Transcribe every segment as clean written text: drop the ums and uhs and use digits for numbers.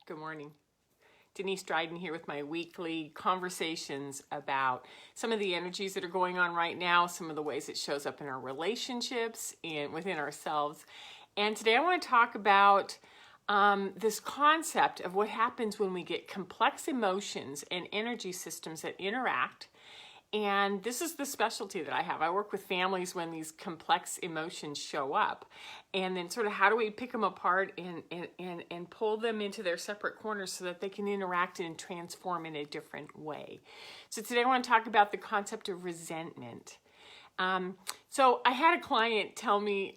Good morning. Denise Dryden here with my weekly conversations about some of the energies that are going on right now, some of the ways it shows up in our relationships and within ourselves. And today I want to talk about this concept of what happens when we get complex emotions and energy systems that interact. And this is the specialty that I have. I work with families when these complex emotions show up. And then sort of how do we pick them apart and pull them into their separate corners so that they can interact and transform in a different way. So today I want to talk about the concept of resentment. So I had a client tell me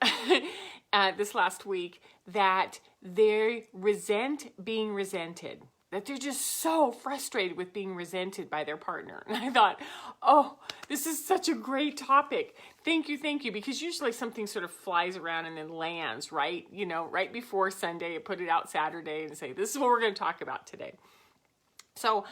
this last week that they resent being resented. That they're just so frustrated with being resented by their partner. And I thought, oh, this is such a great topic. Thank you, because usually something sort of flies around and then lands, right? You know, right before Sunday, I put it out Saturday and say, this is what we're going to talk about today. So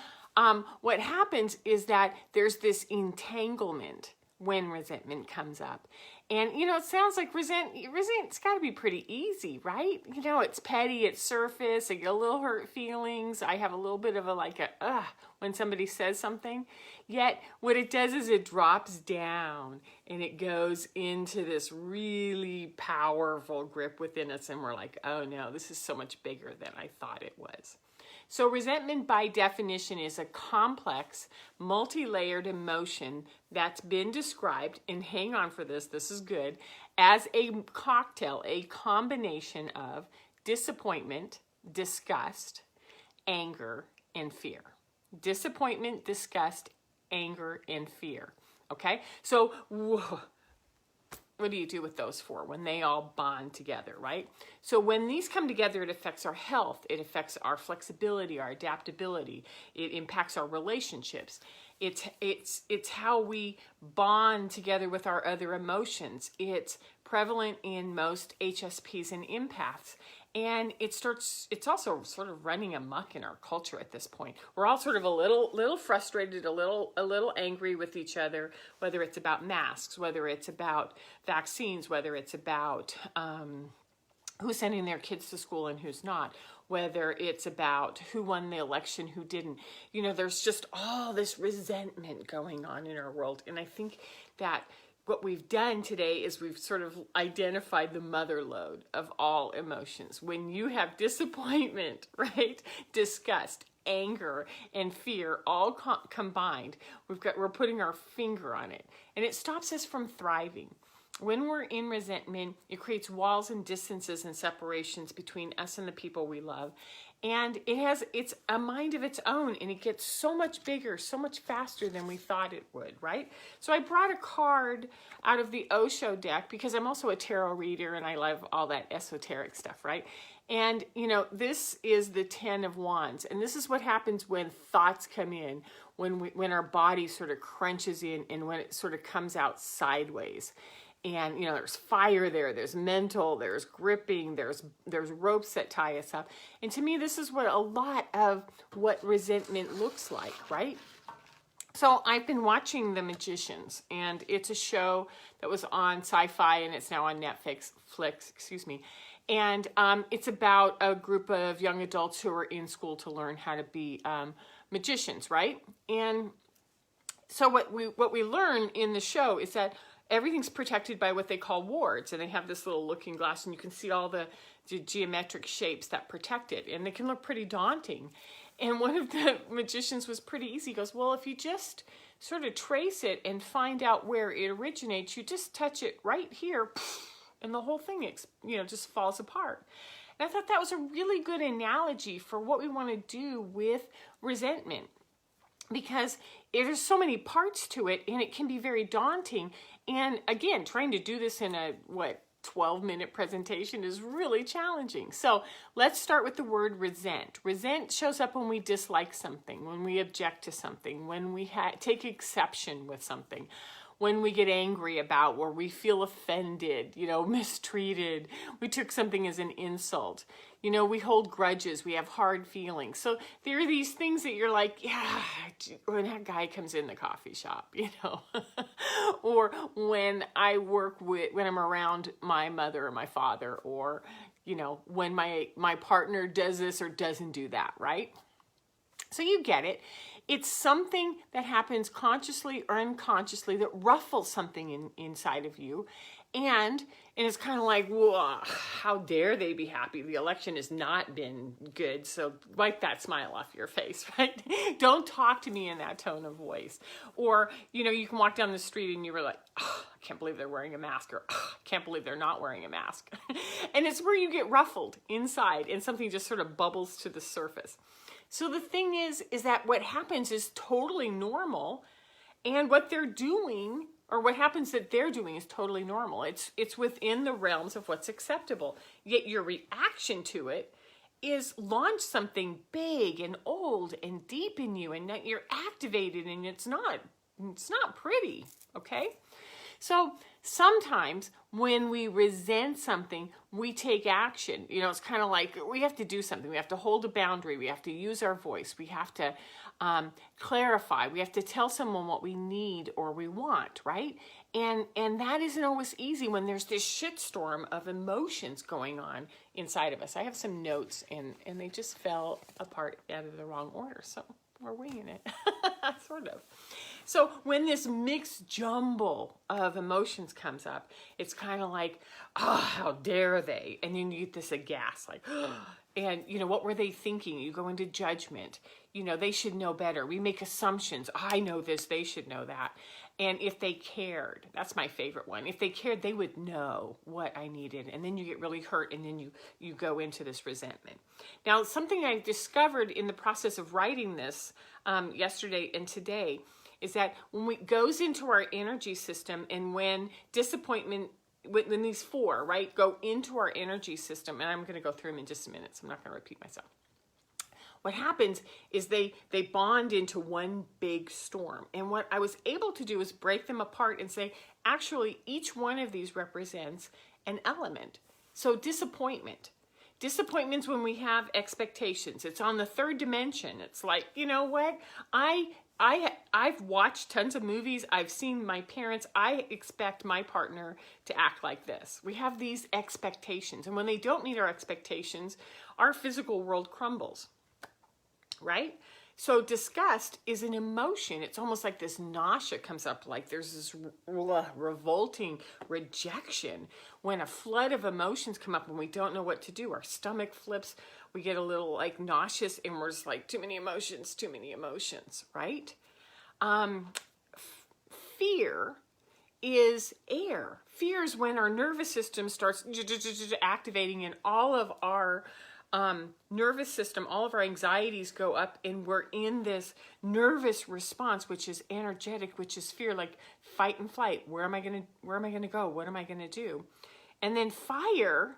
what happens is that there's this entanglement when resentment comes up. And, you know, it sounds like resent's got to be pretty easy, right? You know, it's petty, it's surface, I get a little hurt feelings, I have a little bit of when somebody says something. Yet, what it does is it drops down and it goes into this really powerful grip within us and we're like, oh no, this is so much bigger than I thought it was. So resentment by definition is a complex, multi-layered emotion that's been described, and hang on for this is good, as a cocktail, a combination of disappointment, disgust, anger, and fear. Disappointment, disgust, anger, and fear. Okay? So, what do you do with those four when they all bond together, right? So when these come together, it affects our health, it affects our flexibility, our adaptability, it impacts our relationships. It's how we bond together with our other emotions. It's prevalent in most HSPs and empaths. And it's also sort of running amok in our culture at this point. We're all sort of a little frustrated, a little angry with each other, whether it's about masks, whether it's about vaccines, whether it's about who's sending their kids to school and who's not, whether it's about who won the election, who didn't. You know, there's just all this resentment going on in our world. And I think that what we've done today is we've sort of identified the motherlode of all emotions. When you have disappointment, right, disgust, anger, and fear all combined, we're putting our finger on it, and it stops us from thriving. When we're in resentment, it creates walls and distances and separations between us and the people we love. And it's a mind of its own, and it gets so much bigger, so much faster than we thought it would, right? So I brought a card out of the Osho deck because I'm also a tarot reader and I love all that esoteric stuff, right? And, you know, this is the 10 of Wands. And this is what happens when thoughts come in, when our body sort of crunches in and when it sort of comes out sideways. And, you know, there's fire there's mental, there's gripping, there's ropes that tie us up. And to me, this is what a lot of what resentment looks like, right? So I've been watching The Magicians, and it's a show that was on Sci-Fi, and it's now on Netflix, And it's about a group of young adults who are in school to learn how to be magicians, right? And so what we learn in the show is that everything's protected by what they call wards, and they have this little looking glass, and you can see all the geometric shapes that protect it, and they can look pretty daunting. And one of the magicians was pretty easy. He goes, well, if you just sort of trace it and find out where it originates, you just touch it right here, and the whole thing, just falls apart. And I thought that was a really good analogy for what we want to do with resentment, because there's so many parts to it, and it can be very daunting. And again, trying to do this in a 12-minute presentation is really challenging. So let's start with the word resent. Resent shows up when we dislike something, when we object to something, when we take exception with something, when we get angry about, or we feel offended, mistreated, we took something as an insult. We hold grudges, we have hard feelings. So there are these things that you're like, yeah, when that guy comes in the coffee shop, or when I'm around my mother or my father, or you know, when my partner does this or doesn't do that, right? So you get it. It's something that happens consciously or unconsciously that ruffles something inside of you. And it's kind of like, whoa, how dare they be happy? The election has not been good, so wipe that smile off your face, right? Don't talk to me in that tone of voice. Or, you know, you can walk down the street and you were like, oh, I can't believe they're wearing a mask, or oh, I can't believe they're not wearing a mask. And it's where you get ruffled inside and something just sort of bubbles to the surface. So the thing is that what happens is totally normal, and what they're doing, or what happens that they're doing, is totally normal. It's within the realms of what's acceptable. Yet your reaction to it is launch something big and old and deep in you, and that you're activated, and it's not pretty, okay? So sometimes when we resent something, we take action. You know, it's kind of like we have to do something. We have to hold a boundary. We have to use our voice. We have to clarify. We have to tell someone what we need or we want, right? And that isn't always easy when there's this shitstorm of emotions going on inside of us. I have some notes, and they just fell apart out of the wrong order, so we're winging it, sort of. So when this mixed jumble of emotions comes up, it's kind of like, oh, how dare they? And then you get this aghast, like, oh. And, you know, what were they thinking? You go into judgment. You know, they should know better. We make assumptions. I know this, they should know that. And if they cared, that's my favorite one. If they cared, they would know what I needed. And then you get really hurt, and then you go into this resentment. Now, something I discovered in the process of writing this yesterday and today is that when it goes into our energy system, and when disappointment, when these four, right, go into our energy system, and I'm going to go through them in just a minute, so I'm not going to repeat myself. What happens is they bond into one big storm. And what I was able to do is break them apart and say, actually, each one of these represents an element. So disappointment. Disappointment's when we have expectations. It's on the third dimension. It's like, you know what? I've watched tons of movies. I've seen my parents. I expect my partner to act like this. We have these expectations. And when they don't meet our expectations, our physical world crumbles. Right? So disgust is an emotion. It's almost like this nausea comes up, like there's this revolting rejection. When a flood of emotions come up and we don't know what to do, our stomach flips, we get a little like nauseous, and we're just like, too many emotions, right? Fear is air. Fear is when our nervous system starts activating, and all of our nervous system, all of our anxieties go up, and we're in this nervous response, which is energetic, which is fear, like fight and flight. Where am I going to go? What am I going to do? And then fire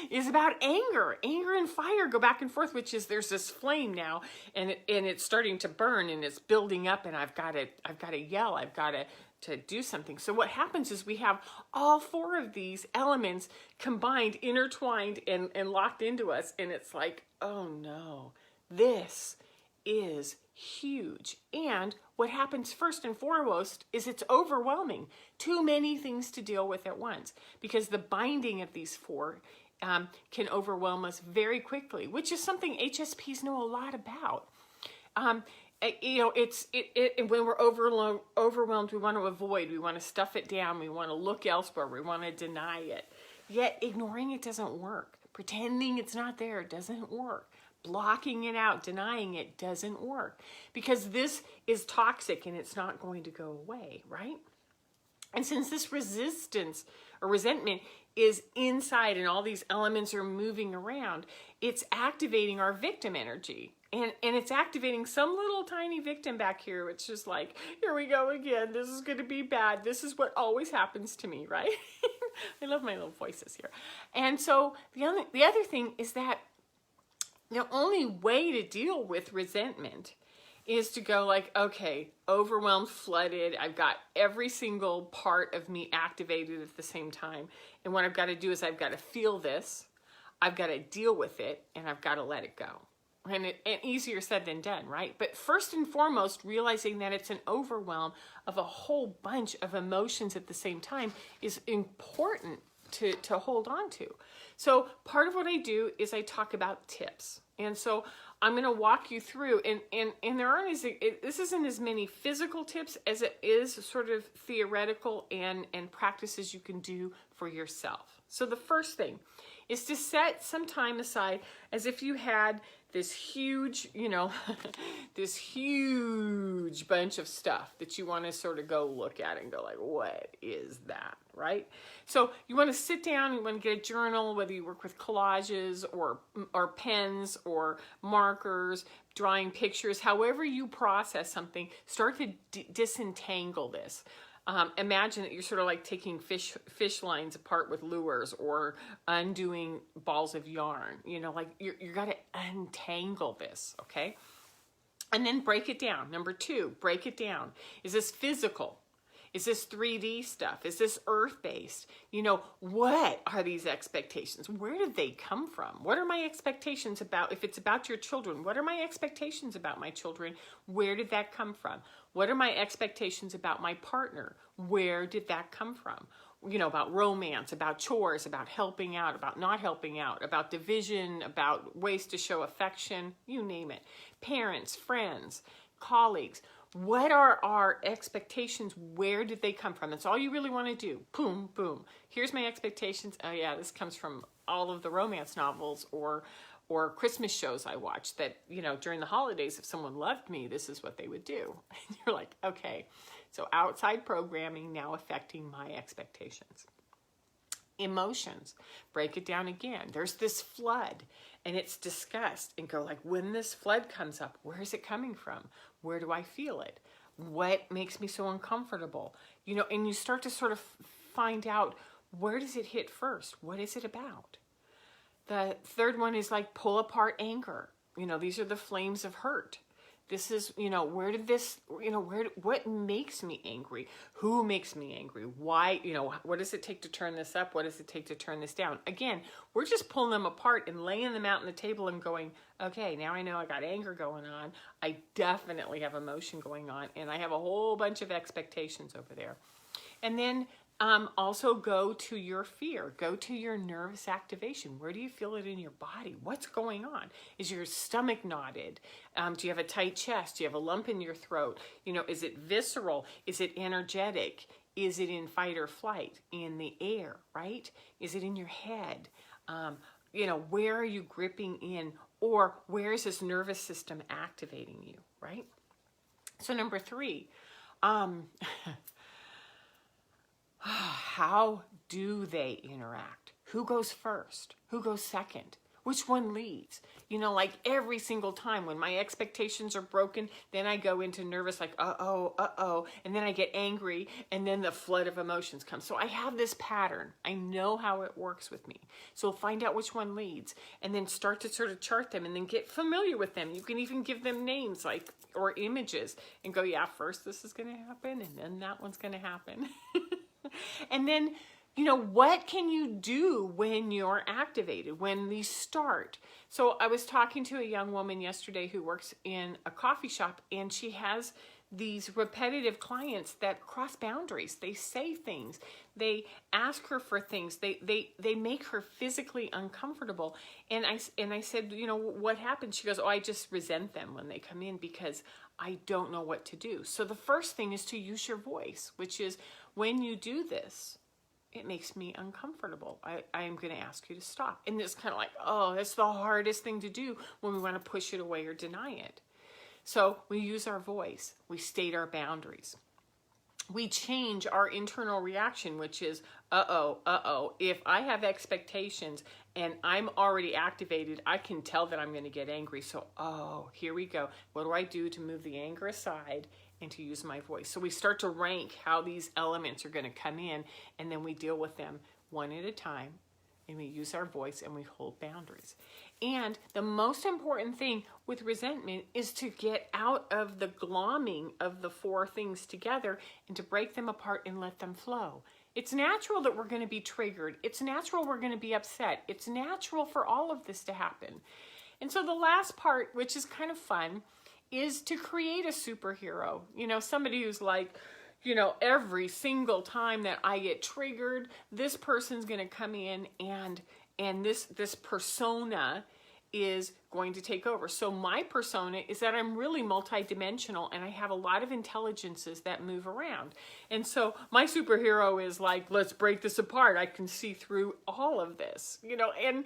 is about anger. Anger and fire go back and forth, which is there's this flame now, and it's starting to burn, and it's building up, and I've got to yell. I've got to do something. So what happens is we have all four of these elements combined, intertwined, and locked into us. And it's like, oh no, this is huge. And what happens first and foremost is it's overwhelming. Too many things to deal with at once, because the binding of these four can overwhelm us very quickly, which is something HSPs know a lot about. You know, when we're overwhelmed, we want to avoid, we want to stuff it down, we want to look elsewhere, we want to deny it. Yet ignoring it doesn't work. Pretending it's not there doesn't work. Blocking it out, denying it doesn't work, because this is toxic and it's not going to go away, right? And since this resistance or resentment is inside and all these elements are moving around, it's activating our victim energy. And it's activating some little tiny victim back here, which is like, here we go again. This is going to be bad. This is what always happens to me, right? I love my little voices here. And so the other thing is that the only way to deal with resentment is to go like, okay, overwhelmed, flooded. I've got every single part of me activated at the same time. And what I've got to do is I've got to feel this. I've got to deal with it, and I've got to let it go. And easier said than done, right? But first and foremost, realizing that it's an overwhelm of a whole bunch of emotions at the same time is important to hold on to. So part of what I do is I talk about tips. And so I'm going to walk you through, and there aren't this isn't as many physical tips as it is sort of theoretical and practices you can do for yourself. So the first thing is to set some time aside as if you had this huge, this huge bunch of stuff that you want to sort of go look at and go like, what is that, right? So you want to sit down, you want to get a journal, whether you work with collages or pens or markers, drawing pictures, however you process something, start to disentangle this. Imagine that you're sort of like taking fish lines apart with lures or undoing balls of yarn. Like you got to untangle this, okay? And then break it down. Number 2, break it down. Is this physical? Is this 3D stuff? Is this earth-based? What are these expectations? Where did they come from? What are my expectations about, if it's about your children, what are my expectations about my children? Where did that come from? What are my expectations about my partner? Where did that come from? About romance, about chores, about helping out, about not helping out, about division, about ways to show affection, you name it. Parents, friends, colleagues. What are our expectations? Where did they come from? That's all you really want to do. Boom, boom. Here's my expectations. Oh yeah, this comes from all of the romance novels or Christmas shows I watch that, during the holidays, if someone loved me, this is what they would do. And you're like, okay, so outside programming now affecting my expectations. Emotions, break it down again. There's this flood and it's discussed and go like, when this flood comes up, where is it coming from? Where do I feel it? What makes me so uncomfortable? And you start to sort of find out, where does it hit first? What is it about? The third one is like pull apart anger. These are the flames of hurt. This is, where did this, what makes me angry? Who makes me angry? Why, what does it take to turn this up? What does it take to turn this down? Again, we're just pulling them apart and laying them out on the table and going, okay, now I know I got anger going on. I definitely have emotion going on, and I have a whole bunch of expectations over there. And then also go to your fear, go to your nervous activation. Where do you feel it in your body? What's going on? Is your stomach knotted? Do you have a tight chest? Do you have a lump in your throat? Is it visceral? Is it energetic? Is it in fight or flight? In the air, right? Is it in your head? Where are you gripping in? Or where is this nervous system activating you, right? So number 3, how do they interact? Who goes first? Who goes second? Which one leads? Like every single time when my expectations are broken, then I go into nervous, like, uh-oh, and then I get angry, and then the flood of emotions comes. So I have this pattern. I know how it works with me. So find out which one leads, and then start to sort of chart them, and then get familiar with them. You can even give them names, or images, and go, yeah, first this is going to happen, and then that one's going to happen. And then, what can you do when you're activated, when these start? So I was talking to a young woman yesterday who works in a coffee shop, and she has these repetitive clients that cross boundaries. They say things. They ask her for things. They make her physically uncomfortable. And I said, what happened? She goes, I just resent them when they come in because I don't know what to do. So the first thing is to use your voice, which is, when you do this, it makes me uncomfortable. I am going to ask you to stop. And it's kind of like, that's the hardest thing to do when we want to push it away or deny it. So we use our voice. We state our boundaries. We change our internal reaction, which is, if I have expectations and I'm already activated, I can tell that I'm going to get angry. So, here we go. What do I do to move the anger aside and to use my voice? So we start to rank how these elements are going to come in, and then we deal with them one at a time, and we use our voice and we hold boundaries. And the most important thing with resentment is to get out of the glomming of the 4 things together and to break them apart and let them flow. It's natural that we're going to be triggered. It's natural we're going to be upset. It's natural for all of this to happen. And so the last part, which is kind of fun, is to create a superhero. Somebody who's like, you know, every single time that I get triggered, this person's going to come in and this persona is going to take over. So my persona is that I'm really multidimensional and I have a lot of intelligences that move around. And so my superhero is like, let's break this apart. I can see through all of this, you know, and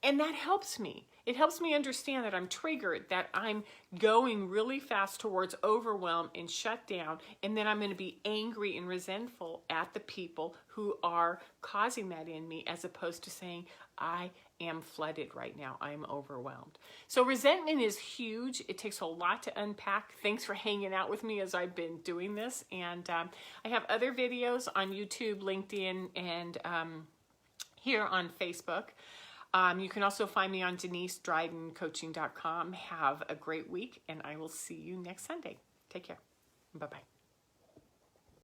that helps me. It helps me understand that I'm triggered, that I'm going really fast towards overwhelm and shut down, and then I'm going to be angry and resentful at the people who are causing that in me, as opposed to saying, I am flooded right now. I'm overwhelmed. So resentment is huge. It takes a lot to unpack. Thanks for hanging out with me as I've been doing this. And I have other videos on YouTube, LinkedIn, and here on Facebook. You can also find me on DeniseDrydenCoaching.com. Have a great week, and I will see you next Sunday. Take care. Bye-bye.